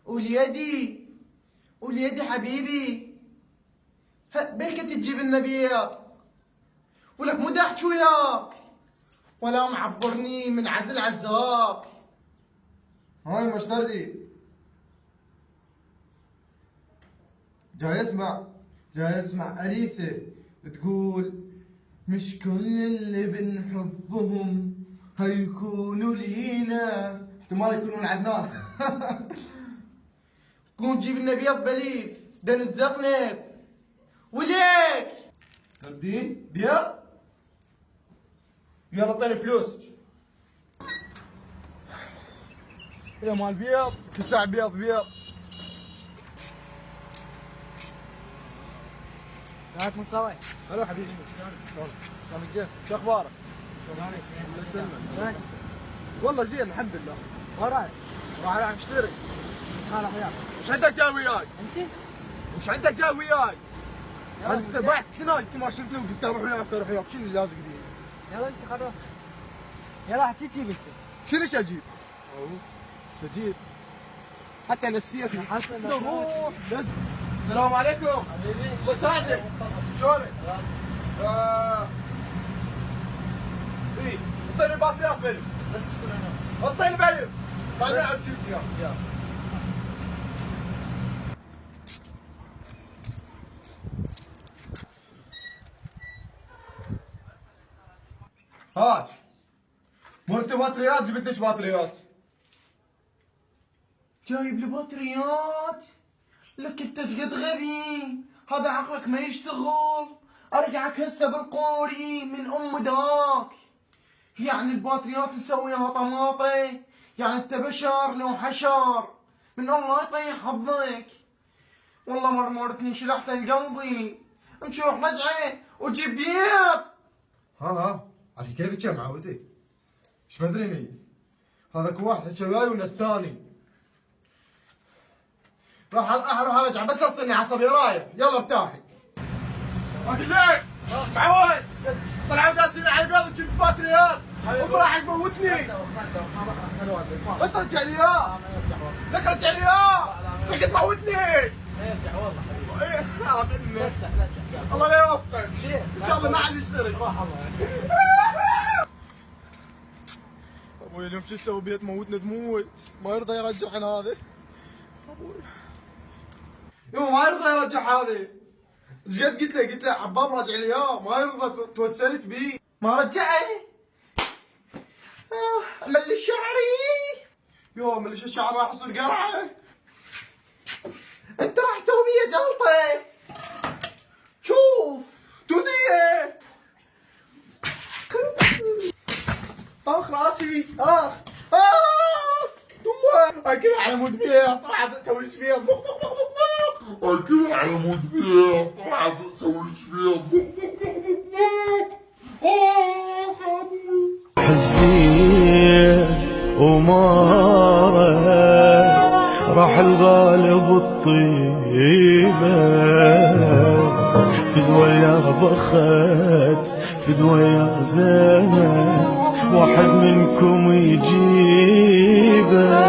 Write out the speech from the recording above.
وليدي وليدي حبيبي، بلكة تجيب لنا بيض ولك مو داحت وياك ولا معبرني من عزل عزاك. هاي مشتردي جاي اسمع أريسة تقول مش كل اللي بنحبهم هيكونوا لينا، احتمال يكونون عدنان. قوم جيب لنا بيض بليف دن الزقنب وليك تردين بيض؟ يلا اعطيني فلوس. يا مال بيض كل ساعة بيض. معك متصوي؟ هلا حبيبي، شلونك زين؟ شو اخبارك؟ الله يسلمك. والله زين الحمد لله. وين رايح؟ راح اشتري. خالك وياك. وش عندك جاي وياي؟ امشي؟ وش عندك جاي وياي؟ انت بعت سناي انت ما شفته وقلت اروح وياك، شنو اللي لازق بيه؟ يلا امشي خلاص. يلا تجيب انت. شنو ايش اجيب؟ تجيب حتى نسيتني. روح لازم. السلام عليكم. حبيبي. الله يساعدك. شلونك؟ اي اعطيني باتريات بلف. بس بسرعه. اعطيني بلف. بعدين عاد تجيب لي اياه. هات مو انت باتريات جبت ليش باتريات؟ جايب لي بطريات؟ لك انت شقد غبي، هذا عقلك ما يشتغل. ارجعك هسه بالقوري من ام داك. يعني البطريات نسويها طماطي؟ يعني انت بشر لو حشر؟ من الله يطيح حظك. والله مرمرتني شلحت قلبي. امشي روح رجعه وجيب بيض. ها على كيفك يا معودي؟ ايش مدريني؟ هذاك واحد شوياي ونساني. راح ارجع بس اصلني عصبي رايح. يلا ارتاحي. اقول لك معود طلع داسين على البيض وجبت باتريات وراح يموتني. بس رجع لي اياه. لك رجع لي اياه. لك تموتني. ارجع والله حبيبي. الله لا يوفقك. ان شاء الله ما عاد يشتري. راح الله. ابوي اليوم شو اسوي بيه تموتنا تموت. ما يرضى يرجع هذا. ابوي يوم ما يرضى يرجع هذا. ايش قد قلت له عباب راجع لي اياه ما يرضى. توسلت بيه ما رجعه. مل شعري. يوم اللي الشعر راح يصير قرعه. انت راح تسوي بيه جلطه. شوف دوديه. اخ راسي اخ اكل على مود بيه طلع بسوي ايش بيه. اكل على مود بيه طلع بسوي ايش بيه. حزين ومارة راح الغالب الطيبة فدوى يا بخت فدوى يا زين واحد منكم يجيبه.